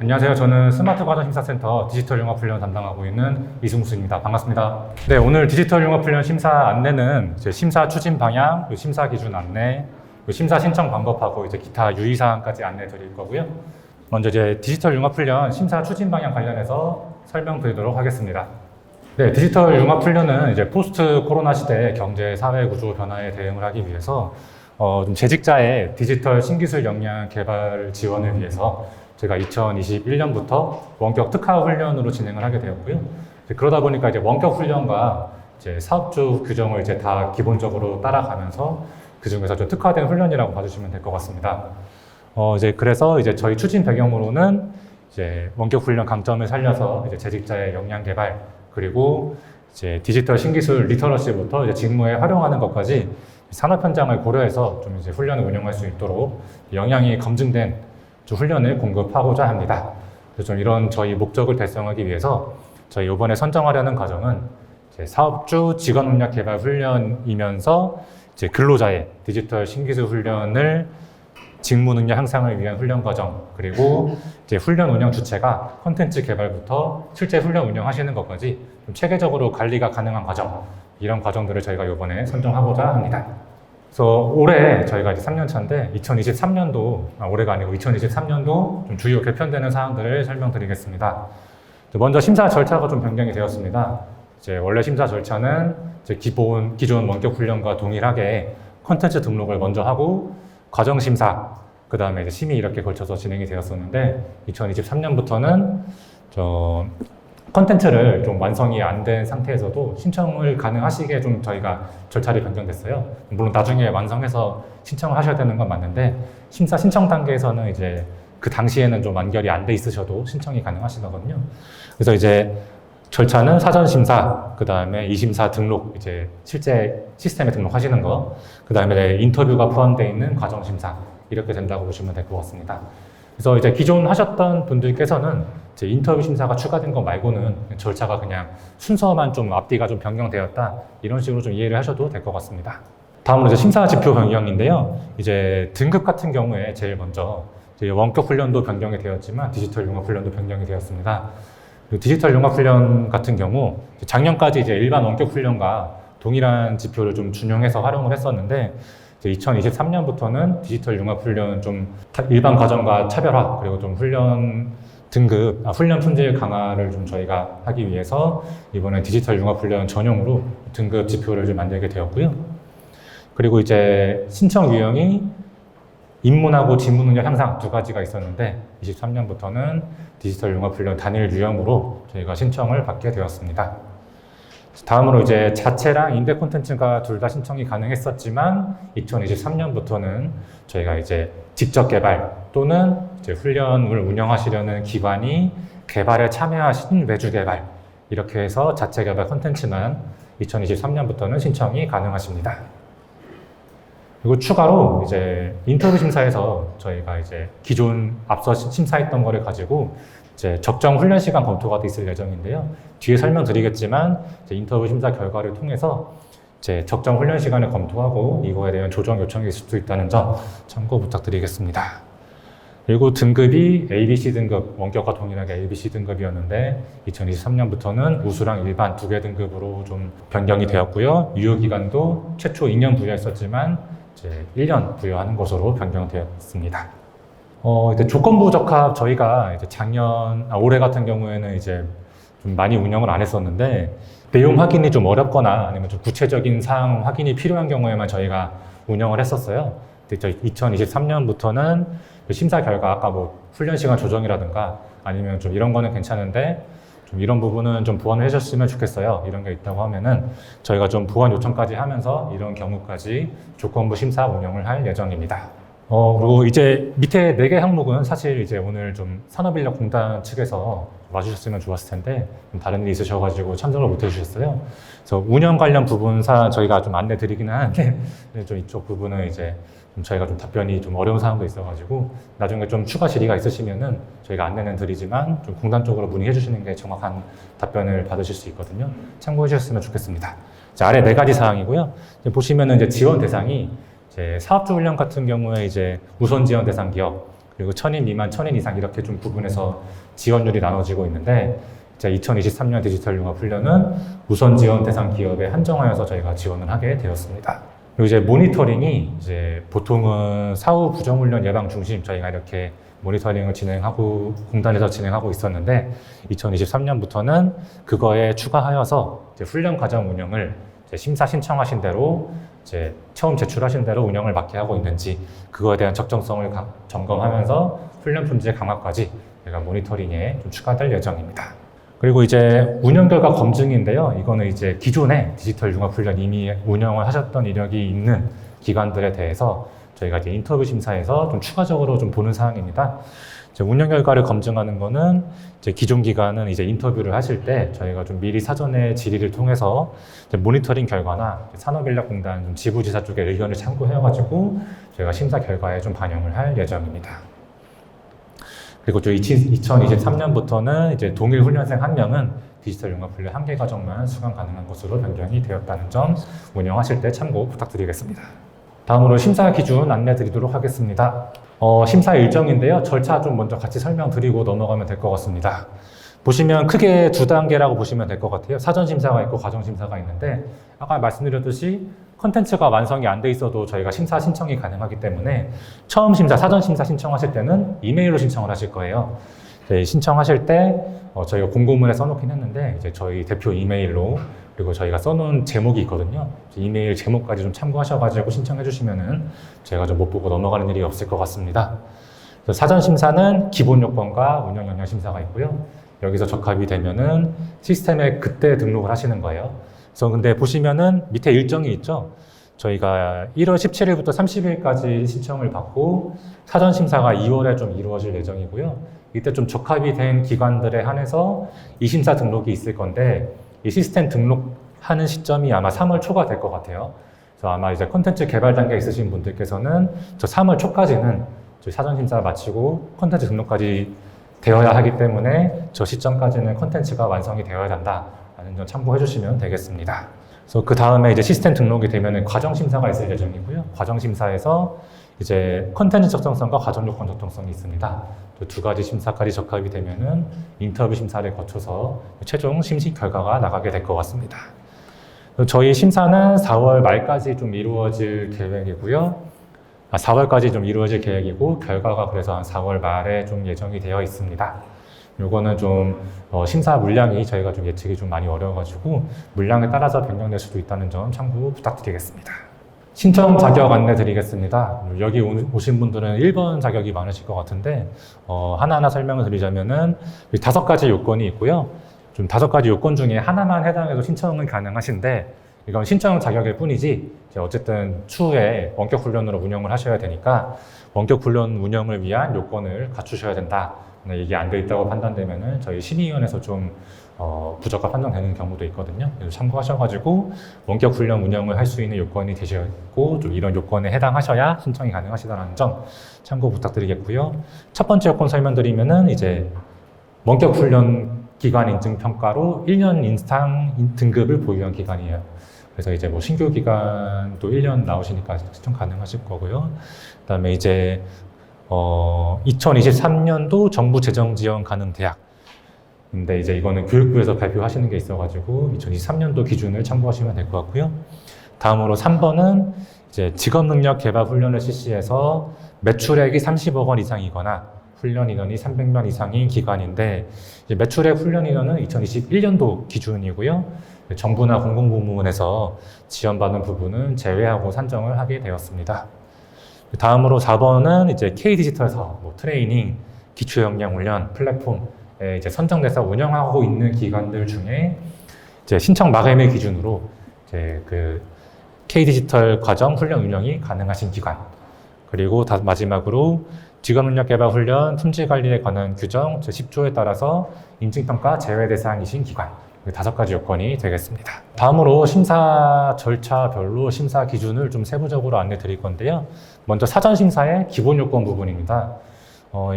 안녕하세요. 저는 스마트 과정심사센터 디지털 융합훈련 담당하고 있는 이승수입니다. 반갑습니다. 네, 오늘 디지털 융합훈련 심사 안내는 이제 심사 추진 방향, 심사 기준 안내, 심사 신청 방법하고 이제 기타 유의사항까지 안내 드릴 거고요. 먼저 이제 디지털 융합훈련 심사 추진 방향 관련해서 설명드리도록 하겠습니다. 네, 디지털 융합훈련은 이제 포스트 코로나 시대의 경제 사회 구조 변화에 대응을 하기 위해서 좀 재직자의 디지털 신기술 역량 개발 지원을 위해서 제가 2021년부터 원격 특화 훈련으로 진행을 하게 되었고요. 그러다 보니까 이제 원격 훈련과 이제 사업주 규정을 이제 다 기본적으로 따라가면서 그 중에서 좀 특화된 훈련이라고 봐주시면 될 것 같습니다. 그래서 이제 저희 추진 배경으로는 이제 원격 훈련 강점을 살려서 이제 재직자의 역량 개발 그리고 이제 디지털 신기술 리터러시부터 이제 직무에 활용하는 것까지 산업 현장을 고려해서 좀 이제 훈련을 운영할 수 있도록 역량이 검증된 훈련을 공급하고자 합니다. 그래서 좀 이런 저희 목적을 달성하기 위해서 저희 이번에 선정하려는 과정은 이제 사업주 직원 능력 개발 훈련이면서 이제 근로자의 디지털 신기술 훈련을 직무 능력 향상을 위한 훈련 과정 그리고 이제 훈련 운영 주체가 콘텐츠 개발부터 실제 훈련 운영하시는 것까지 좀 체계적으로 관리가 가능한 과정 이런 과정들을 저희가 이번에 선정하고자 합니다. 그래서 올해 저희가 이제 3년 차인데 2023년도 올해가 아니고 2023년도 좀 주요 개편되는 사항들을 설명드리겠습니다. 먼저 심사 절차가 좀 변경이 되었습니다. 이제 원래 심사 절차는 이제 기존 원격 훈련과 동일하게 콘텐츠 등록을 먼저 하고 과정 심사, 그 다음에 이제 심의 이렇게 걸쳐서 진행이 되었었는데 2023년부터는 컨텐츠를 좀 완성이 안 된 상태에서도 신청을 가능하시게 좀 저희가 절차를 변경됐어요. 물론 나중에 완성해서 신청을 하셔야 되는 건 맞는데 심사 신청 단계에서는 이제 그 당시에는 좀 완결이 안 돼 있으셔도 신청이 가능하시거든요. 그래서 이제 절차는 사전 심사, 그 다음에 2심사 등록, 이제 실제 시스템에 등록하시는 거, 그 다음에 인터뷰가 포함되어 있는 과정 심사 이렇게 된다고 보시면 될 것 같습니다. 그래서 이제 기존 하셨던 분들께서는 이제 인터뷰 심사가 추가된 것 말고는 절차가 그냥 순서만 좀 앞뒤가 좀 변경되었다 이런 식으로 좀 이해를 하셔도 될 것 같습니다. 다음으로 이제 심사 지표 변경인데요. 이제 등급 같은 경우에 제일 먼저 이제 원격 훈련도 변경이 되었지만 디지털 융합 훈련도 변경이 되었습니다. 그리고 디지털 융합 훈련 같은 경우 작년까지 이제 일반 원격 훈련과 동일한 지표를 좀 준용해서 활용을 했었는데 2023년부터는 디지털 융합 훈련 좀 일반 과정과 차별화 그리고 좀 훈련 품질 강화를 좀 저희가 하기 위해서 이번에 디지털 융합 훈련 전용으로 등급 지표를 좀 만들게 되었고요. 그리고 이제 신청 유형이 입문하고 직무 능력 향상 두 가지가 있었는데 23년부터는 디지털 융합 훈련 단일 유형으로 저희가 신청을 받게 되었습니다. 다음으로 이제 자체랑 인대 콘텐츠가 둘 다 신청이 가능했었지만 2023년부터는 저희가 이제 직접 개발 또는 이제 훈련을 운영하시려는 기관이 개발에 참여하신 외주 개발 이렇게 해서 자체 개발 콘텐츠만 2023년부터는 신청이 가능하십니다. 그리고 추가로 이제 인터뷰 심사에서 저희가 이제 기존 앞서 심사했던 거를 가지고 이제 적정 훈련 시간 검토가 있을 예정인데요. 뒤에 설명드리겠지만 이제 인터뷰 심사 결과를 통해서 이제 적정 훈련 시간을 검토하고 이거에 대한 조정 요청이 있을 수 있다는 점 참고 부탁드리겠습니다. 그리고 등급이 ABC 등급, 원격과 동일하게 ABC 등급이었는데 2023년부터는 우수랑 일반 두 개 등급으로 좀 변경이 되었고요. 유효기간도 최초 2년 부여했었지만 이제 1년 부여하는 것으로 변경되었습니다. 이제 조건부 적합 저희가 이제 올해 같은 경우에는 이제 좀 많이 운영을 안 했었는데 내용 확인이 좀 어렵거나 아니면 좀 구체적인 사항 확인이 필요한 경우에만 저희가 운영을 했었어요. 근데 2023년부터는 심사 결과 아까 뭐 훈련 시간 조정이라든가 아니면 좀 이런 거는 괜찮은데 좀 이런 부분은 좀 보완을 해주셨으면 좋겠어요. 이런 게 있다고 하면은 저희가 좀 보완 요청까지 하면서 이런 경우까지 조건부 심사 운영을 할 예정입니다. 그리고 이제 밑에 4개 항목은 사실 이제 오늘 좀 산업인력공단 측에서 와주셨으면 좋았을 텐데 좀 다른 일이 있으셔가지고 참석을 못 해주셨어요. 그래서 운영 관련 부분상 저희가 좀 안내 드리기는 하는데 좀 이쪽 부분은 이제 좀 저희가 좀 답변이 좀 어려운 사항도 있어가지고 나중에 좀 추가 질의가 있으시면은 저희가 안내는 드리지만 좀 공단 쪽으로 문의해 주시는 게 정확한 답변을 받으실 수 있거든요. 참고해 주셨으면 좋겠습니다. 자, 아래 4가지 사항이고요. 보시면은 이제 지원 대상이 이제 사업주 훈련 같은 경우에 이제 우선 지원 대상 기업, 그리고 1000인 미만, 1000인 이상 이렇게 좀 부분에서 지원율이 나눠지고 있는데 이제 2023년 디지털 융합 훈련은 우선 지원 대상 기업에 한정하여서 저희가 지원을 하게 되었습니다. 그리고 이제 모니터링이 이제 보통은 사후 부정훈련 예방 중심 저희가 이렇게 모니터링을 진행하고 공단에서 진행하고 있었는데 2023년부터는 그거에 추가하여서 이제 훈련 과정 운영을 이제 심사 신청하신 대로 이제 처음 제출하신 대로 운영을 맡게 하고 있는지 그거에 대한 적정성을 점검하면서 훈련 품질 강화까지 저희가 모니터링에 좀 추가될 예정입니다. 그리고 이제 운영 결과 검증인데요. 이거는 이제 기존에 디지털 융합 훈련 이미 운영을 하셨던 이력이 있는 기관들에 대해서 저희가 이제 인터뷰 심사에서 좀 추가적으로 좀 보는 사항입니다. 이제 운영 결과를 검증하는 거는 이제 기존 기관은 이제 인터뷰를 하실 때 저희가 좀 미리 사전에 질의를 통해서 이제 모니터링 결과나 산업인력공단 지부지사 쪽의 의견을 참고해가지고 저희가 심사 결과에 좀 반영을 할 예정입니다. 그리고 또 2023년부터는 이제 동일 훈련생 1명은 디지털 융합 훈련 1개 과정만 수강 가능한 것으로 변경이 되었다는 점 운영하실 때 참고 부탁드리겠습니다. 다음으로 심사 기준 안내 드리도록 하겠습니다. 심사 일정인데요. 절차 좀 먼저 같이 설명드리고 넘어가면 될 것 같습니다. 보시면 크게 2단계라고 보시면 될 것 같아요. 사전 심사가 있고 과정 심사가 있는데 아까 말씀드렸듯이 컨텐츠가 완성이 안 돼 있어도 저희가 심사 신청이 가능하기 때문에 처음 심사, 사전 심사 신청하실 때는 이메일로 신청을 하실 거예요. 신청하실 때 저희가 공고문에 써놓긴 했는데 이제 저희 대표 이메일로 그리고 저희가 써놓은 제목이 있거든요. 이메일 제목까지 좀 참고하셔가지고 신청해 주시면은 제가 좀 못 보고 넘어가는 일이 없을 것 같습니다. 사전 심사는 기본 요건과 운영 영역 심사가 있고요. 여기서 적합이 되면은 시스템에 그때 등록을 하시는 거예요. 그래서 근데 보시면은 밑에 일정이 있죠. 저희가 1월 17일부터 30일까지 신청을 받고 사전 심사가 2월에 좀 이루어질 예정이고요. 이때 좀 적합이 된 기관들에 한해서 이 심사 등록이 있을 건데 이 시스템 등록하는 시점이 아마 3월 초가 될 것 같아요. 그래서 아마 이제 콘텐츠 개발 단계에 있으신 분들께서는 저 3월 초까지는 저희 사전 심사 마치고 콘텐츠 등록까지 되어야 하기 때문에 저 시점까지는 콘텐츠가 완성이 되어야 된다라는 점 참고해 주시면 되겠습니다. 그래서 그 다음에 이제 시스템 등록이 되면은 과정 심사가 있을 예정이고요. 과정 심사에서 이제 콘텐츠 적정성과 과정 요건 적정성이 있습니다. 또 2가지 심사까지 적합이 되면은 인터뷰 심사를 거쳐서 최종 심식 결과가 나가게 될 것 같습니다. 저희 심사는 4월 말까지 좀 이루어질 계획이고요. 4월까지 좀 이루어질 계획이고 결과가 그래서 한 4월 말에 좀 예정이 되어 있습니다. 요거는 좀 심사 물량이 저희가 좀 예측이 좀 많이 어려워가지고 물량에 따라서 변경될 수도 있다는 점 참고 부탁드리겠습니다. 신청 자격 안내 드리겠습니다. 여기 오신 분들은 1번 자격이 많으실 것 같은데 하나하나 설명을 드리자면은 5가지 요건이 있고요. 좀 5가지 요건 중에 하나만 해당해서 신청은 가능하신데 이건 신청 자격일 뿐이지 어쨌든 추후에 원격 훈련으로 운영을 하셔야 되니까 원격 훈련 운영을 위한 요건을 갖추셔야 된다. 이게 안 돼 있다고 판단되면은 저희 심의위원회에서 좀 부적합 판정되는 경우도 있거든요. 그래서 참고하셔가지고 원격 훈련 운영을 할 수 있는 요건이 되셨고 좀 이런 요건에 해당하셔야 신청이 가능하시다는 점 참고 부탁드리겠고요. 첫 번째 요건 설명드리면은 이제 원격 훈련 기관 인증 평가로 1년 인상 등급을 보유한 기관이에요. 그래서 이제 뭐 신규 기간도 1년 나오시니까 신청 가능하실 거고요. 그다음에 이제 2023년도 정부 재정 지원 가능 대학. 근데 이제 이거는 교육부에서 발표하시는 게 있어가지고 2023년도 기준을 참고하시면 될 것 같고요. 다음으로 3번은 이제 직업 능력 개발 훈련을 실시해서 매출액이 30억 원 이상이거나 훈련 인원이 300명 이상인 기관인데 이제 매출액 훈련 인원은 2021년도 기준이고요. 정부나 공공부문에서 지원받은 부분은 제외하고 산정을 하게 되었습니다. 다음으로 4번은 이제 K-디지털 사업, 뭐 트레이닝, 기초 역량 훈련, 플랫폼에 이제 선정돼서 운영하고 있는 기관들 중에 이제 신청 마감일 기준으로 이제 그 K-디지털 과정 훈련 운영이 가능하신 기관. 그리고 마지막으로 직업능력 개발 훈련 품질 관리에 관한 규정 제10조에 따라서 인증평가 제외 대상이신 기관. 5가지 요건이 되겠습니다. 다음으로 심사 절차별로 심사 기준을 좀 세부적으로 안내 드릴 건데요. 먼저 사전 심사의 기본 요건 부분입니다.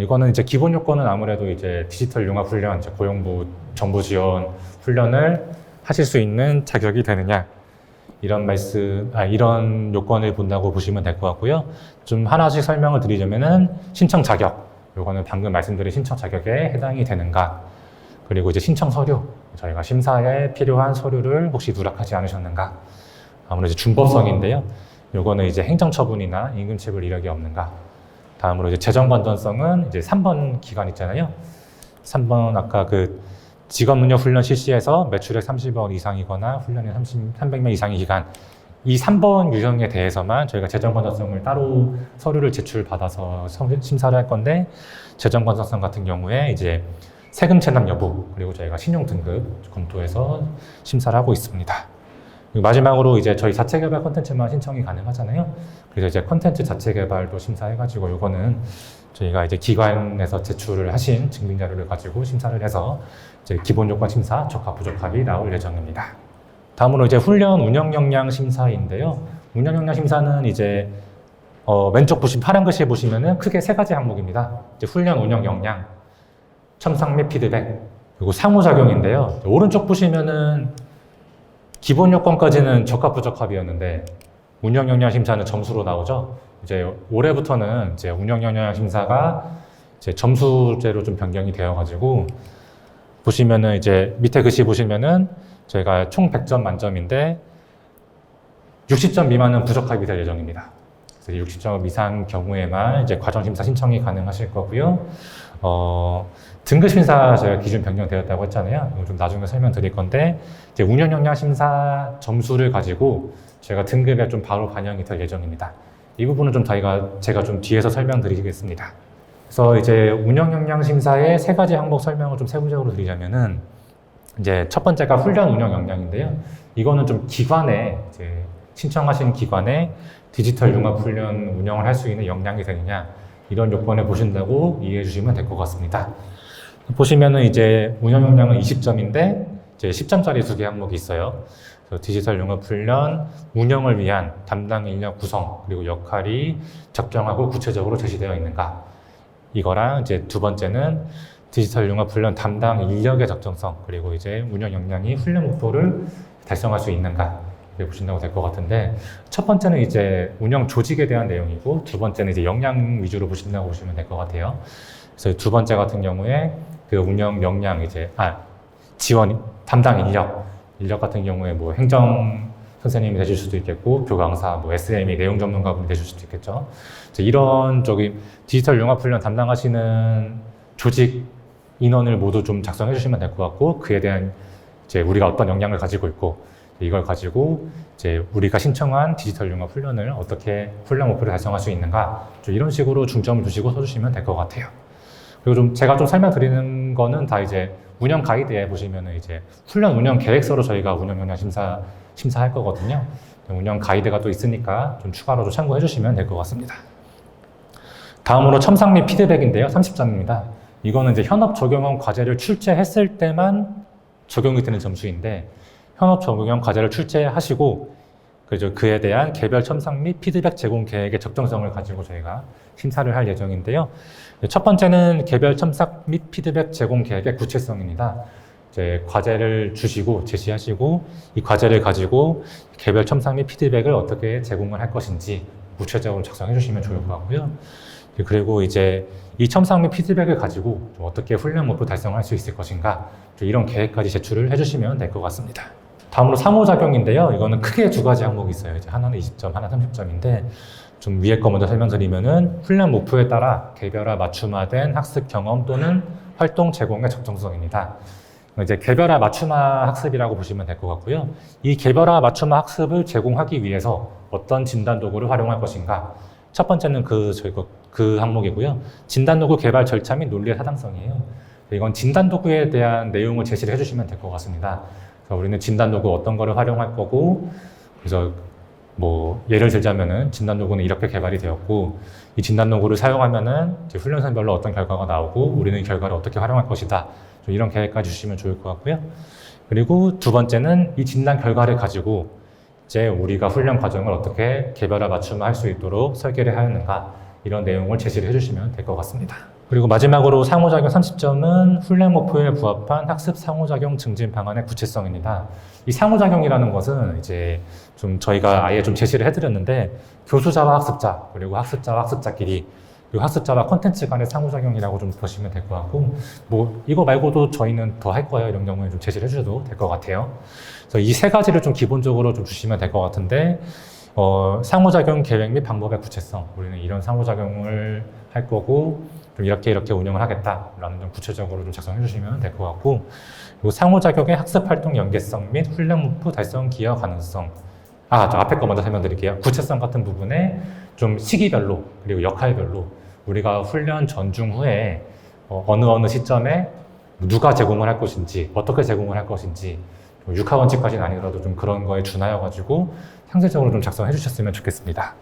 이거는 이제 기본 요건은 아무래도 이제 디지털 융합 훈련, 이제 고용부 정부 지원 훈련을 하실 수 있는 자격이 되느냐 이런 요건을 본다고 보시면 될 것 같고요. 좀 하나씩 설명을 드리자면은 신청 자격. 요거는 방금 말씀드린 신청 자격에 해당이 되는가. 그리고 이제 신청 서류, 저희가 심사에 필요한 서류를 혹시 누락하지 않으셨는가. 아무래도 준법성인데요. 요거는 이제 행정처분이나 임금체불 이력이 없는가. 다음으로 이제 재정 건전성은 이제 3번 기간 있잖아요. 3번 아까 그 직업능력 훈련 실시해서 매출액 30억 이상이거나 훈련이 300명 이상의 기간, 이 3번 유형에 대해서만 저희가 재정 건전성을 따로 서류를 제출받아서 심사를 할 건데, 재정 건전성 같은 경우에 이제 세금 체납 여부, 그리고 저희가 신용 등급 검토해서 심사를 하고 있습니다. 그리고 마지막으로 이제 저희 자체 개발 콘텐츠만 신청이 가능하잖아요. 그래서 이제 콘텐츠 자체 개발도 심사해가지고, 요거는 저희가 이제 기관에서 제출을 하신 증빙 자료를 가지고 심사를 해서 이제 기본 요건 심사, 적합 부적합이 나올 예정입니다. 다음으로 이제 훈련 운영 역량 심사인데요. 운영 역량 심사는 이제 왼쪽 파란 글씨에 보시면은 크게 3가지 항목입니다. 이제 훈련 운영 역량, 첨삭 및 피드백, 그리고 상호작용인데요. 오른쪽 보시면은 기본 요건까지는 적합 부적합이었는데 운영 역량 심사는 점수로 나오죠. 이제 올해부터는 이제 운영 역량 심사가 이제 점수제로 좀 변경이 되어가지고, 보시면은 이제 밑에 글씨 보시면은 저희가 총 100점 만점인데 60점 미만은 부적합이 될 예정입니다. 그래서 60점 이상 경우에만 이제 과정심사 신청이 가능하실 거고요. 등급 심사 저희가 기준 변경되었다고 했잖아요. 이거 좀 나중에 설명드릴 건데, 이제 운영 역량 심사 점수를 가지고 저희가 등급에 좀 바로 반영이 될 예정입니다. 이 부분은 좀 제가 좀 뒤에서 설명드리겠습니다. 그래서 이제 운영 역량 심사의 3가지 항목 설명을 좀 세부적으로 드리자면은, 이제 첫 번째가 훈련 운영 역량인데요. 이거는 좀 기관에 이제 신청하신 기관에 디지털 융합 훈련 운영을 할 수 있는 역량이 되느냐, 이런 요건을 보신다고 이해해 주시면 될 것 같습니다. 보시면은 이제 운영 역량은 20점인데 이제 10점짜리 2개 항목이 있어요. 그래서 디지털 융합 훈련 운영을 위한 담당 인력 구성, 그리고 역할이 적정하고 구체적으로 제시되어 있는가. 이거랑 이제 두 번째는 디지털 융합 훈련 담당 인력의 적정성, 그리고 이제 운영 역량이 훈련 목표를 달성할 수 있는가, 이렇게 보신다고 될 것 같은데, 첫 번째는 이제 운영 조직에 대한 내용이고, 두 번째는 이제 역량 위주로 보신다고 보시면 될 것 같아요. 그래서 두 번째 같은 경우에 그 운영 역량 지원 담당 인력 같은 경우에 뭐 행정 선생님이 되실 수도 있겠고, 교강사, 뭐 SME 내용 전문가분이 되실 수도 있겠죠. 이런 디지털 융합 훈련 담당하시는 조직 인원을 모두 좀 작성해 주시면 될 것 같고, 그에 대한 이제 우리가 어떤 역량을 가지고 있고, 이걸 가지고 이제 우리가 신청한 디지털 융합 훈련을 어떻게 훈련 목표를 달성할 수 있는가, 좀 이런 식으로 중점을 두시고 써주시면 될 것 같아요. 그리고 제가 좀 설명드리는 거는 다 이제 운영 가이드에 보시면은 이제 훈련 운영 계획서로 저희가 운영 역량 심사할 거거든요. 운영 가이드가 또 있으니까 좀 추가로 좀 참고해 주시면 될 것 같습니다. 다음으로 첨삭 및 피드백인데요. 30점입니다. 이거는 이제 현업 적용형 과제를 출제했을 때만 적용이 되는 점수인데, 현업 적용형 과제를 출제하시고 그에 대한 개별 첨삭 및 피드백 제공 계획의 적정성을 가지고 저희가 심사를 할 예정인데요. 첫 번째는 개별 첨삭 및 피드백 제공 계획의 구체성입니다. 이제 과제를 주시고 제시하시고, 이 과제를 가지고 개별 첨삭 및 피드백을 어떻게 제공을 할 것인지 구체적으로 작성해 주시면 좋을 것 같고요. 그리고 이제 이 첨삭 및 피드백을 가지고 좀 어떻게 훈련 목표 달성할 수 있을 것인가, 이런 계획까지 제출을 해주시면 될 것 같습니다. 다음으로 상호작용인데요. 이거는 크게 2가지 항목이 있어요. 이제 하나는 20점, 하나 30점인데, 좀 위에 거 먼저 설명드리면은 훈련 목표에 따라 개별화 맞춤화된 학습 경험 또는 활동 제공의 적정성입니다. 이제 개별화 맞춤화 학습이라고 보시면 될 것 같고요. 이 개별화 맞춤화 학습을 제공하기 위해서 어떤 진단 도구를 활용할 것인가. 첫 번째는 그 항목이고요. 진단 도구 개발 절차 및 논리의 타당성이에요. 이건 진단 도구에 대한 내용을 제시를 해주시면 될 것 같습니다. 그래서 우리는 진단 도구 어떤 거를 활용할 거고, 그래서 뭐 예를 들자면은 진단 도구는 이렇게 개발이 되었고, 이 진단 도구를 사용하면은 이제 훈련생별로 어떤 결과가 나오고, 우리는 이 결과를 어떻게 활용할 것이다. 좀 이런 계획까지 주시면 좋을 것 같고요. 그리고 두 번째는 이 진단 결과를 가지고 이제 우리가 훈련 과정을 어떻게 개별화 맞춤할 수 있도록 설계를 하였는가, 이런 내용을 제시를 해주시면 될 것 같습니다. 그리고 마지막으로 상호작용 30점은 훈련 목표에 부합한 학습 상호작용 증진 방안의 구체성입니다. 이 상호작용이라는 것은 이제 좀 저희가 아예 좀 제시를 해드렸는데, 교수자와 학습자, 그리고 학습자와 학습자끼리 그리고 학습자와 콘텐츠 간의 상호작용이라고 좀 보시면 될 것 같고, 뭐 이거 말고도 저희는 더 할 거예요. 이런 경우에 좀 제시를 해주셔도 될 것 같아요. 그래서 이 세 가지를 좀 기본적으로 좀 주시면 될 것 같은데, 상호작용 계획 및 방법의 구체성. 우리는 이런 상호작용을 할 거고, 좀 이렇게 운영을 하겠다라는 좀 구체적으로 좀 작성해 주시면 될 것 같고, 그리고 상호작용의 학습활동 연계성 및 훈련 목표 달성 기여 가능성. 저 앞에 거 먼저 설명드릴게요. 구체성 같은 부분에 좀 시기별로, 그리고 역할별로 우리가 훈련 전, 중, 후에 어느 시점에 누가 제공을 할 것인지, 어떻게 제공을 할 것인지, 6하 원칙까지는 아니더라도 좀 그런 거에 준하여가지고 상세적으로 좀 작성해 주셨으면 좋겠습니다.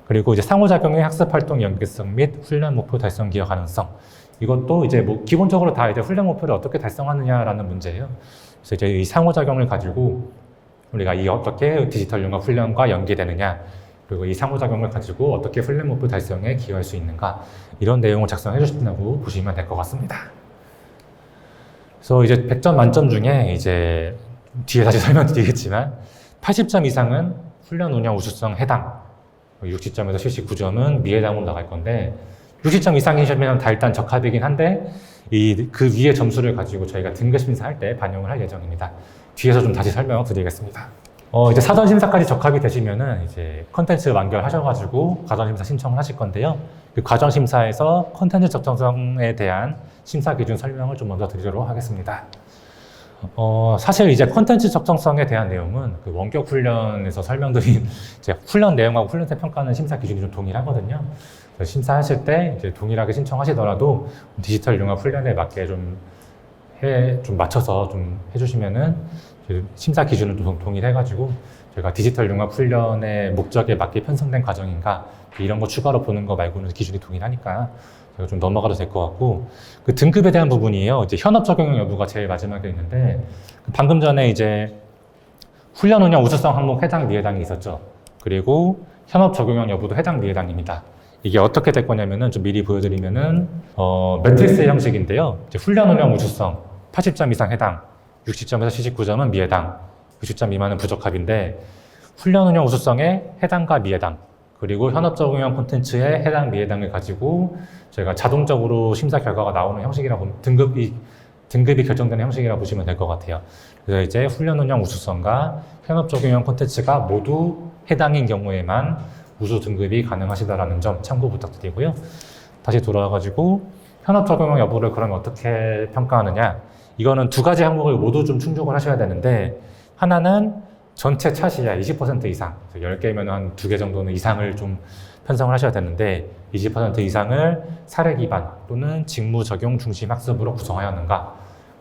그리고 이제 상호작용의 학습활동 연계성 및 훈련 목표 달성 기여 가능성. 이것도 이제 뭐 기본적으로 다 이제 훈련 목표를 어떻게 달성하느냐라는 문제예요. 그래서 이제 이 상호작용을 가지고 우리가 이 어떻게 디지털 융합 훈련과 연계되느냐, 그리고 이 상호작용을 가지고 어떻게 훈련 목표 달성에 기여할 수 있는가, 이런 내용을 작성해 주신다고 보시면 될 것 같습니다. 그래서 이제 100점 만점 중에 이제 뒤에 다시 설명드리겠지만 80점 이상은 훈련 운영 우수성 해당, 60점에서 79점은 미해당으로 나갈 건데, 60점 이상이시면 다 일단 적합이긴 한데 그 위의 점수를 가지고 저희가 등급 심사할 때 반영을 할 예정입니다. 뒤에서 좀 다시 설명을 드리겠습니다. 이제 사전 심사까지 적합이 되시면은 이제 컨텐츠 완결하셔가지고 과정 심사 신청을 하실 건데요. 그 과정 심사에서 컨텐츠 적정성에 대한 심사 기준 설명을 좀 먼저 드리도록 하겠습니다. 사실 이제 컨텐츠 적정성에 대한 내용은 그 원격 훈련에서 설명드린 이제 훈련 내용하고 훈련세 평가는 심사 기준이 좀 동일하거든요. 그래서 심사하실 때 이제 동일하게 신청하시더라도 디지털 융합 훈련에 맞게 좀 맞춰서 좀 해주시면은 심사 기준을 좀 동일해가지고 저희가 디지털 융합 훈련의 목적에 맞게 편성된 과정인가 이런 거 추가로 보는 거 말고는 기준이 동일하니까 제가 좀 넘어가도 될 것 같고, 그 등급에 대한 부분이에요. 이제 현업 적용 여부가 제일 마지막에 있는데, 방금 전에 이제 훈련 운영 우수성 항목 해당 미해당이 있었죠. 그리고 현업 적용형 여부도 해당 미해당입니다. 이게 어떻게 될 거냐면은 좀 미리 보여드리면은 매트리스 형식인데요. 이제 훈련 운영 우수성 80점 이상 해당, 60점에서 79점은 미해당, 60점 미만은 부적합인데, 훈련 운영 우수성에 해당과 미해당, 그리고 현업 적용형 콘텐츠에 해당 미해당을 가지고 저희가 자동적으로 심사 결과가 나오는 형식이라고, 등급이 결정되는 형식이라고 보시면 될 것 같아요. 그래서 이제 훈련 운영 우수성과 현업 적용형 콘텐츠가 모두 해당인 경우에만 우수 등급이 가능하시다라는 점 참고 부탁드리고요. 다시 돌아와가지고 현업 적용형 여부를 그러면 어떻게 평가하느냐? 이거는 두 가지 항목을 모두 좀 충족을 하셔야 되는데, 하나는 전체 차시야 20% 이상, 10개면 한 2개 정도는 이상을 좀 편성을 하셔야 되는데, 20% 이상을 사례 기반 또는 직무 적용 중심 학습으로 구성하였는가,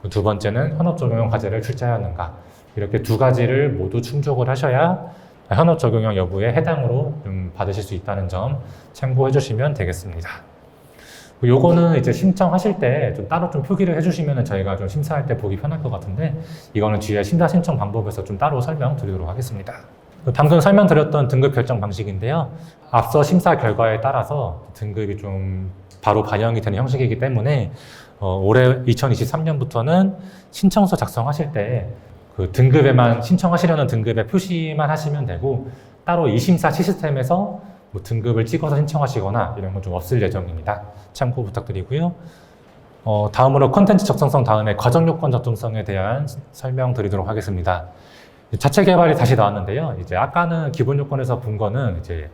두 번째는 현업 적용형 과제를 출제하였는가, 이렇게 두 가지를 모두 충족을 하셔야 현업 적용형 여부에 해당으로 좀 받으실 수 있다는 점 참고해 주시면 되겠습니다. 요거는 이제 신청하실 때 좀 따로 좀 표기를 해주시면 저희가 좀 심사할 때 보기 편할 것 같은데, 이거는 뒤에 심사 신청 방법에서 좀 따로 설명드리도록 하겠습니다. 방금 설명드렸던 등급 결정 방식인데요. 앞서 심사 결과에 따라서 등급이 좀 바로 반영이 되는 형식이기 때문에 올해 2023년부터는 신청서 작성하실 때 그 등급에만, 신청하시려는 등급에 표시만 하시면 되고, 따로 이 심사 시스템에서 뭐 등급을 찍어서 신청하시거나 이런 건 좀 없을 예정입니다. 참고 부탁드리고요. 다음으로 컨텐츠 적정성 다음에 과정 요건 적정성에 대한 설명 드리도록 하겠습니다. 자체 개발이 다시 나왔는데요. 이제 아까는 기본 요건에서 본 거는 이제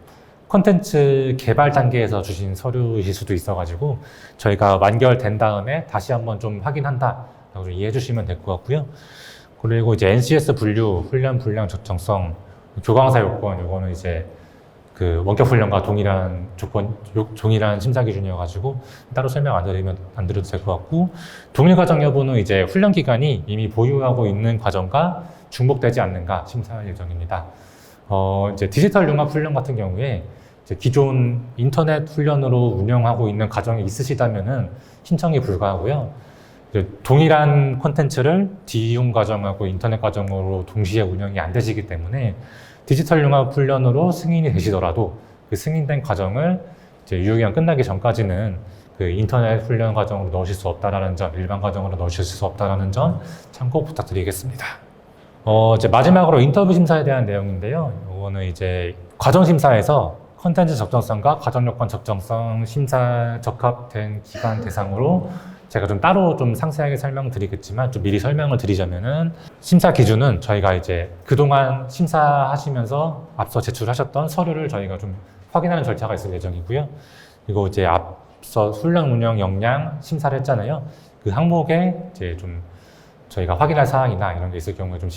컨텐츠 개발 단계에서 주신 서류이실 수도 있어가지고 저희가 완결된 다음에 다시 한번 좀 확인한다 라고 좀 이해해 주시면 될 것 같고요. 그리고 이제 NCS 분류, 훈련 분량 적정성, 교강사 요건, 요거는 이제 그 원격 훈련과 동일한 동일한 심사 기준이어가지고 따로 설명 안 드려도 될 것 같고, 동일 과정 여부는 이제 훈련 기간이 이미 보유하고 있는 과정과 중복되지 않는가 심사할 예정입니다. 이제 디지털 융합 훈련 같은 경우에 이제 기존 인터넷 훈련으로 운영하고 있는 과정이 있으시다면은 신청이 불가하고요. 동일한 콘텐츠를 디용 과정하고 인터넷 과정으로 동시에 운영이 안 되시기 때문에 디지털 융합 훈련으로 승인이 되시더라도 그 승인된 과정을 이제 유효기간 끝나기 전까지는 그 인터넷 훈련 과정으로 넣으실 수 없다라는 점, 일반 과정으로 넣으실 수 없다라는 점 참고 부탁드리겠습니다. 이제 마지막으로 인터뷰 심사에 대한 내용인데요. 이거는 이제 과정 심사에서 컨텐츠 적정성과 과정요건 적정성 심사 적합된 기관 대상으로 제가 좀 따로 좀 상세하게 설명드리겠지만 좀 미리 설명을 드리자면은 심사 기준은 저희가 이제 그동안 심사하시면서 앞서 제출하셨던 서류를 저희가 좀 확인하는 절차가 있을 예정이고요. 그리고 이제 앞서 훈련 운영 역량 심사를 했잖아요. 그 항목에 이제 좀 저희가 확인할 사항이나 이런 게 있을 경우에 좀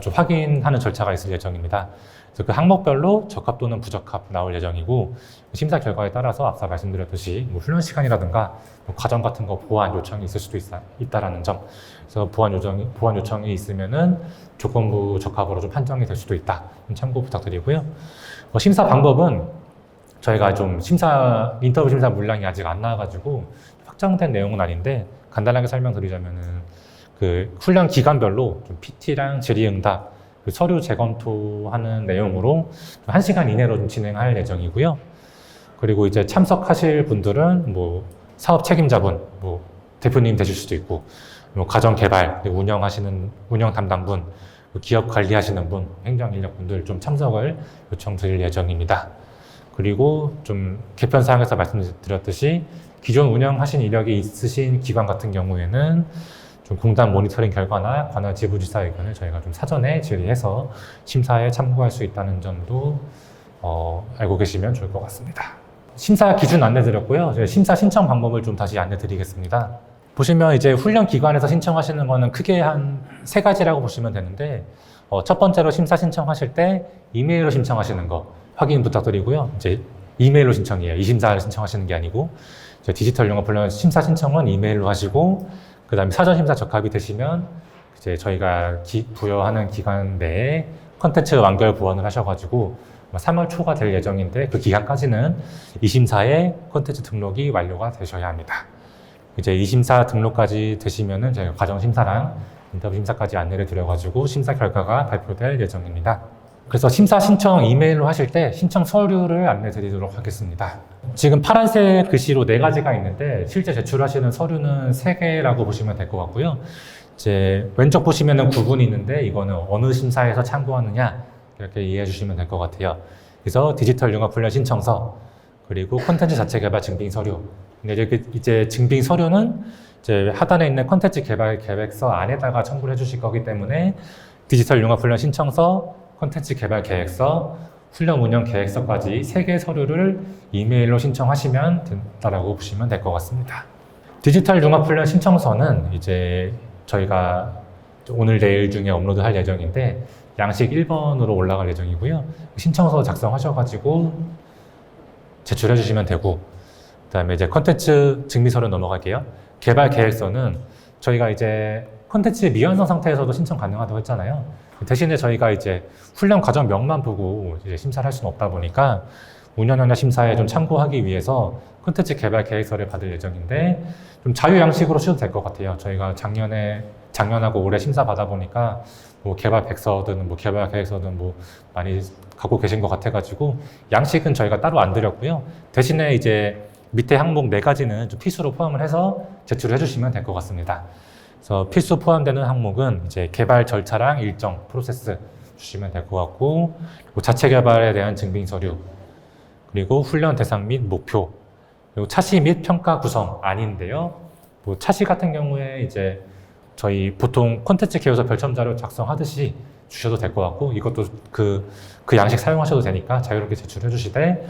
좀 확인하는 절차가 있을 예정입니다. 그래서 그 항목별로 적합 또는 부적합 나올 예정이고 심사 결과에 따라서 앞서 말씀드렸듯이 뭐 훈련 시간이라든가 뭐 과정 같은 거 보완 요청이 있을 수도 있다라는 점. 그래서 보완 요청이 있으면은 조건부 적합으로 좀 판정이 될 수도 있다. 참고 부탁드리고요. 심사 방법은 저희가 좀 인터뷰 심사 물량이 아직 안 나와가지고 확정된 내용은 아닌데 간단하게 설명드리자면은 그 훈련 기간별로 좀 PT랑 질의응답, 그 서류 재검토하는 내용으로 1시간 이내로 좀 진행할 예정이고요. 그리고 이제 참석하실 분들은 뭐 사업 책임자분, 뭐 대표님 되실 수도 있고, 뭐 가정 개발, 운영 담당분, 기업 관리하시는 분, 행정 인력분들 좀 참석을 요청드릴 예정입니다. 그리고 좀 개편 사항에서 말씀드렸듯이 기존 운영하신 이력이 있으신 기관 같은 경우에는 좀 공단 모니터링 결과나 관할 지부지사 의견을 저희가 좀 사전에 질의해서 심사에 참고할 수 있다는 점도 알고 계시면 좋을 것 같습니다. 심사 기준 안내드렸고요. 심사 신청 방법을 좀 다시 안내드리겠습니다. 보시면 이제 훈련 기관에서 신청하시는 거는 크게 한 3가지라고 보시면 되는데 첫 번째로 심사 신청하실 때 이메일로 신청하시는 거 확인 부탁드리고요. 이제 이메일로 신청이에요. 이심사를 신청하시는 게 아니고 디지털 영어 훈련 심사 신청은 이메일로 하시고 그 다음에 사전심사 적합이 되시면 이제 저희가 부여하는 기간 내에 컨텐츠 완결 보완을 하셔가지고 3월 초가 될 예정인데 그 기간까지는 이심사에 컨텐츠 등록이 완료가 되셔야 합니다. 이제 이심사 등록까지 되시면은 저희가 과정심사랑 인터뷰 심사까지 안내를 드려가지고 심사 결과가 발표될 예정입니다. 그래서 심사 신청 이메일로 하실 때 신청 서류를 안내 드리도록 하겠습니다. 지금 파란색 글씨로 4가지가 있는데 실제 제출하시는 서류는 3개라고 보시면 될 것 같고요. 이제 왼쪽 보시면은 구분이 있는데 이거는 어느 심사에서 참고하느냐 이렇게 이해해 주시면 될 것 같아요. 그래서 디지털 융합 훈련 신청서 그리고 콘텐츠 자체 개발 증빙 서류. 근데 이제 증빙 서류는 이제 하단에 있는 콘텐츠 개발 계획서 안에다가 첨부를 해주실 거기 때문에 디지털 융합 훈련 신청서 콘텐츠 개발 계획서, 훈련 운영 계획서까지 3개 서류를 이메일로 신청하시면 된다라고 보시면 될 것 같습니다. 디지털 융합 훈련 신청서는 이제 저희가 오늘 내일 중에 업로드할 예정인데 양식 1번으로 올라갈 예정이고요. 신청서 작성하셔가지고 제출해 주시면 되고 그다음에 이제 콘텐츠 증빙서류 넘어갈게요. 개발 계획서는 저희가 이제 콘텐츠 미완성 상태에서도 신청 가능하다고 했잖아요. 대신에 저희가 이제 훈련 과정명만 보고 이제 심사를 할 수는 없다 보니까 운영연합 심사에 좀 참고하기 위해서 콘텐츠 개발 계획서를 받을 예정인데 좀 자유 양식으로 쓰셔도 될 것 같아요. 저희가 작년하고 올해 심사 받아 보니까 뭐 개발 백서든 뭐 개발 계획서든 뭐 많이 갖고 계신 것 같아가지고 양식은 저희가 따로 안 드렸고요. 대신에 이제 밑에 항목 4가지는 좀 필수로 포함을 해서 제출을 해주시면 될 것 같습니다. 그래서 필수 포함되는 항목은 이제 개발 절차랑 일정, 프로세스 주시면 될 것 같고, 그리고 자체 개발에 대한 증빙 서류, 그리고 훈련 대상 및 목표, 그리고 차시 및 평가 구성 아닌데요. 뭐 차시 같은 경우에 이제 저희 보통 콘텐츠 개요서 별첨 자료 작성하듯이 주셔도 될 것 같고, 이것도 그 양식 사용하셔도 되니까 자유롭게 제출해 주시되,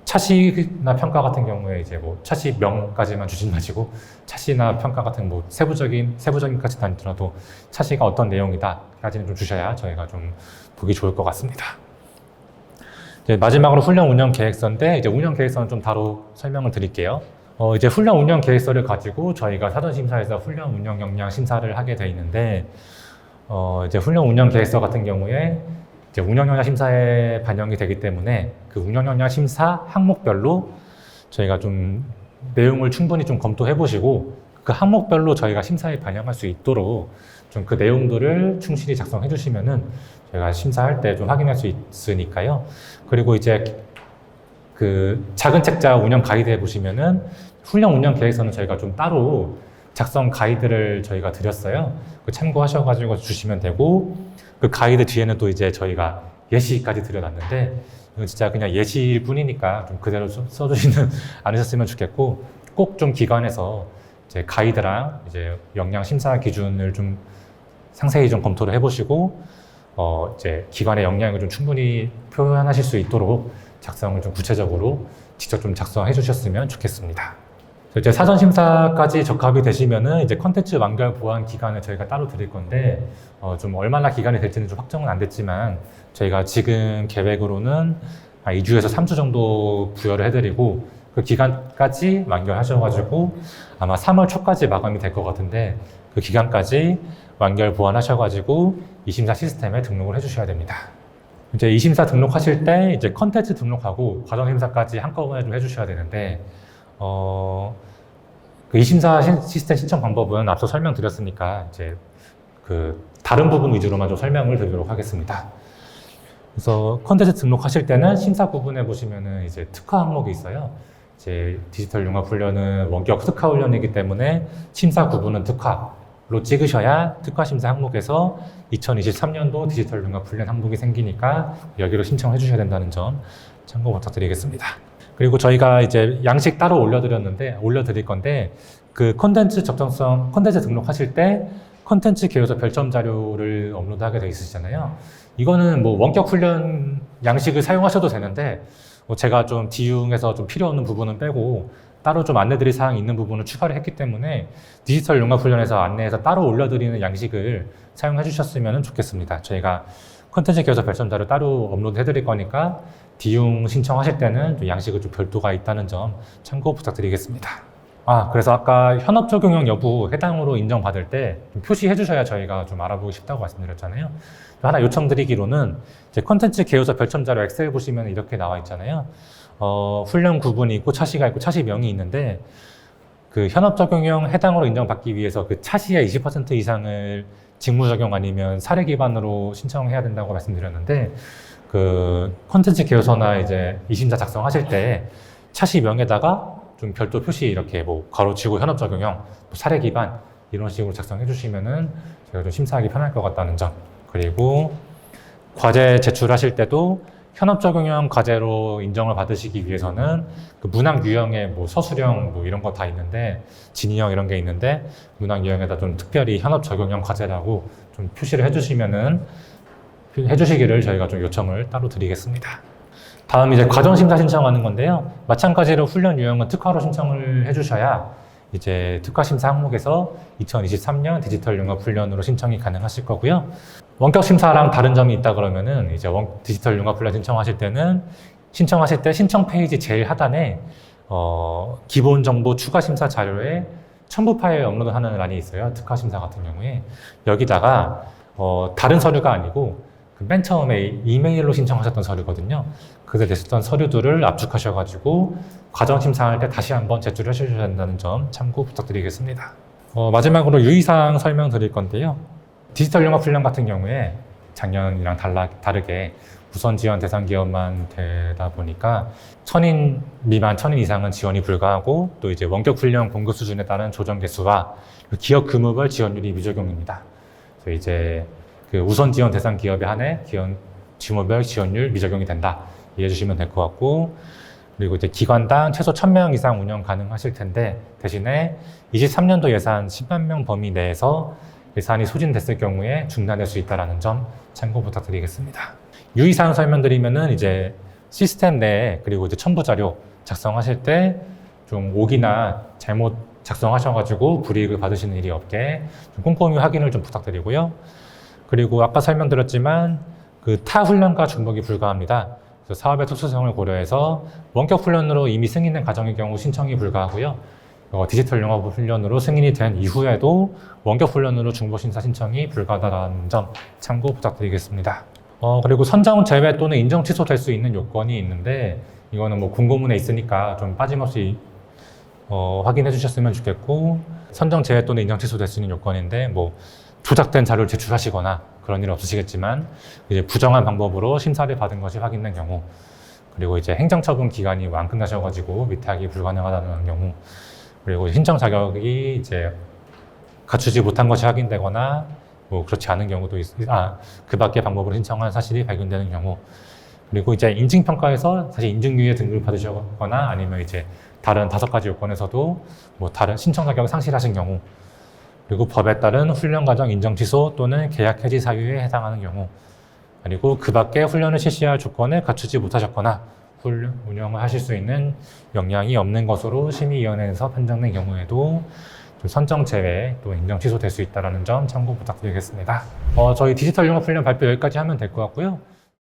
차시나 평가 같은 경우에 이제 뭐 차시명까지만 주진 마시고 차시나 평가 같은 뭐 세부적인까지는 아니더라도 차시가 어떤 내용이다까지는 좀 주셔야 저희가 좀 보기 좋을 것 같습니다. 이제 마지막으로 훈련 운영 계획서인데 이제 운영 계획서는 좀 바로 설명을 드릴게요. 이제 훈련 운영 계획서를 가지고 저희가 사전 심사에서 훈련 운영 역량 심사를 하게 돼 있는데 이제 훈련 운영 계획서 같은 경우에 이제 운영역량 심사에 반영이 되기 때문에 그 운영역량 심사 항목별로 저희가 좀 내용을 충분히 좀 검토해 보시고 그 항목별로 저희가 심사에 반영할 수 있도록 좀 그 내용들을 충실히 작성해 주시면은 저희가 심사할 때 좀 확인할 수 있으니까요. 그리고 이제 그 작은 책자 운영 가이드에 보시면은 훈련 운영 계획서는 저희가 좀 따로 작성 가이드를 저희가 드렸어요. 그 참고하셔가지고 주시면 되고 그 가이드 뒤에는 또 이제 저희가 예시까지 드려놨는데 이건 진짜 그냥 예시일 뿐이니까 좀 그대로 써주지는 않으셨으면 좋겠고 꼭 좀 기관에서 이제 가이드랑 이제 역량 심사 기준을 좀 상세히 좀 검토를 해보시고 이제 기관의 역량을 좀 충분히 표현하실 수 있도록 작성을 좀 구체적으로 직접 좀 작성해 주셨으면 좋겠습니다. 이제 사전 심사까지 적합이 되시면은 이제 컨텐츠 완결 보완 기간을 저희가 따로 드릴 건데 좀 얼마나 기간이 될지는 좀 확정은 안 됐지만 저희가 지금 계획으로는 한 2주에서 3주 정도 부여를 해드리고 그 기간까지 완결하셔가지고 아마 3월 초까지 마감이 될 것 같은데 그 기간까지 완결 보완하셔가지고 이심사 시스템에 등록을 해주셔야 됩니다. 이제 이심사 등록하실 때 이제 컨텐츠 등록하고 과정 심사까지 한꺼번에 좀 해주셔야 되는데 그 이심사 시스템 신청 방법은 앞서 설명드렸으니까 이제 그 다른 부분 위주로만 좀 설명을 드리도록 하겠습니다. 그래서 컨텐츠 등록하실 때는 심사 부분에 보시면은 이제 특화 항목이 있어요. 이제 디지털 융합 훈련은 원격 특화 훈련이기 때문에 심사 구분은 특화로 찍으셔야 특화 심사 항목에서 2023년도 디지털 융합 훈련 항목이 생기니까 여기로 신청해 주셔야 된다는 점 참고 부탁드리겠습니다. 그리고 저희가 이제 양식 따로 올려드릴 건데 그 컨텐츠 적정성, 컨텐츠 등록하실 때 컨텐츠 개요서 별점 자료를 업로드하게 돼 있으시잖아요. 이거는 뭐 원격 훈련 양식을 사용하셔도 되는데 제가 좀 디융에서 좀 필요 없는 부분은 빼고 따로 좀 안내드릴 사항이 있는 부분을 추가를 했기 때문에 디지털 융합 훈련에서 안내해서 따로 올려드리는 양식을 사용해 주셨으면 좋겠습니다. 저희가 컨텐츠 개요서 별점 자료 따로 업로드 해드릴 거니까 디융 신청하실 때는 좀 양식을 좀 별도가 있다는 점 참고 부탁드리겠습니다. 그래서 아까 현업 적용형 여부 해당으로 인정받을 때 좀 표시해 주셔야 저희가 좀 알아보고 싶다고 말씀드렸잖아요. 하나 요청드리기로는 이제 컨텐츠 개요서 별점 자료 엑셀 보시면 이렇게 나와 있잖아요. 훈련 구분이 있고 차시가 있고 차시명이 있는데 그 현업 적용형 해당으로 인정받기 위해서 그 차시의 20% 이상을 직무 적용 아니면 사례 기반으로 신청해야 된다고 말씀드렸는데 그 컨텐츠 개요서나 이제 이심사 작성하실 때 차시명에다가 좀 별도 표시 이렇게 뭐 가로치고 현업 적용형, 뭐 사례 기반 이런 식으로 작성해 주시면은 제가 좀 심사하기 편할 것 같다는 점. 그리고 과제 제출하실 때도 현업 적용형 과제로 인정을 받으시기 위해서는 그 문학 유형의 뭐 서술형 뭐 이런 거 다 있는데 진위형 이런 게 있는데 문학 유형에다 좀 특별히 현업 적용형 과제라고 좀 표시를 해주시기를 저희가 좀 요청을 따로 드리겠습니다. 다음 이제 과정 심사 신청하는 건데요. 마찬가지로 훈련 유형은 특화로 신청을 해주셔야 이제 특화 심사 항목에서 2023년 디지털 융합 훈련으로 신청이 가능하실 거고요. 원격 심사랑 다른 점이 있다 그러면은 이제 디지털 융합 훈련 신청하실 때는 신청하실 때 신청 페이지 제일 하단에 기본 정보 추가 심사 자료에 첨부 파일 업로드하는 란이 있어요. 특화 심사 같은 경우에 여기다가 다른 서류가 아니고 그 맨 처음에 이메일로 신청하셨던 서류거든요. 그때 냈었던 서류들을 압축하셔가지고 과정 심사할 때 다시 한번 제출해 주셔야 된다는 점 참고 부탁드리겠습니다. 마지막으로 유의사항 설명드릴 건데요. 디지털 융합 훈련 같은 경우에 작년이랑 다르게 우선 지원 대상 기업만 되다 보니까 1000인 미만 1000인 이상은 지원이 불가하고 또 이제 원격 훈련 공급 수준에 따른 조정 개수와 기업 규모별 지원율이 미적용입니다. 그래서 이제 그 우선 지원 대상 기업에 한해 규모별 지원율 미적용이 된다. 이해해 주시면 될 것 같고 그리고 이제 기관당 최소 1000명 이상 운영 가능하실 텐데 대신에 23년도 예산 10만 명 범위 내에서 예산이 소진됐을 경우에 중단될 수 있다는 점 참고 부탁드리겠습니다. 유의사항 설명드리면은 이제 시스템 내에 그리고 이제 첨부 자료 작성하실 때 좀 오기나 잘못 작성하셔가지고 불이익을 받으시는 일이 없게 좀 꼼꼼히 확인을 좀 부탁드리고요. 그리고 아까 설명드렸지만 그 타 훈련과 중복이 불가합니다. 그래서 사업의 특수성을 고려해서 원격 훈련으로 이미 승인된 과정의 경우 신청이 불가하고요. 디지털 융합 훈련으로 승인이 된 이후에도 원격 훈련으로 중복 심사 신청이 불가하다는 점 참고 부탁드리겠습니다. 그리고 선정 제외 또는 인정 취소될 수 있는 요건이 있는데 이거는 뭐 공고문에 있으니까 좀 빠짐없이 확인해 주셨으면 좋겠고 선정 제외 또는 인정 취소될 수 있는 요건인데 뭐 조작된 자료를 제출하시거나 그런 일 없으시겠지만 이제 부정한 방법으로 심사를 받은 것이 확인된 경우 그리고 이제 행정처분 기간이 안 끝나셔가지고 위탁이 불가능하다는 경우 그리고 신청 자격이 이제 갖추지 못한 것이 확인되거나 뭐 그렇지 않은 경우도 그 밖의 방법으로 신청한 사실이 발견되는 경우, 그리고 이제 인증평가에서 사실 인증유예 등급을 받으셨거나 아니면 이제 다른 5가지 요건에서도 뭐 다른 신청 자격을 상실하신 경우, 그리고 법에 따른 훈련 과정 인정 취소 또는 계약 해지 사유에 해당하는 경우, 그리고 그 밖에 훈련을 실시할 조건을 갖추지 못하셨거나 훈련 운영을 하실 수 있는 역량이 없는 것으로 심의위원회에서 판정된 경우에도 선정 제외 또 인정 취소될 수 있다는 점 참고 부탁드리겠습니다. 저희 디지털 영어 훈련 발표 여기까지 하면 될 것 같고요.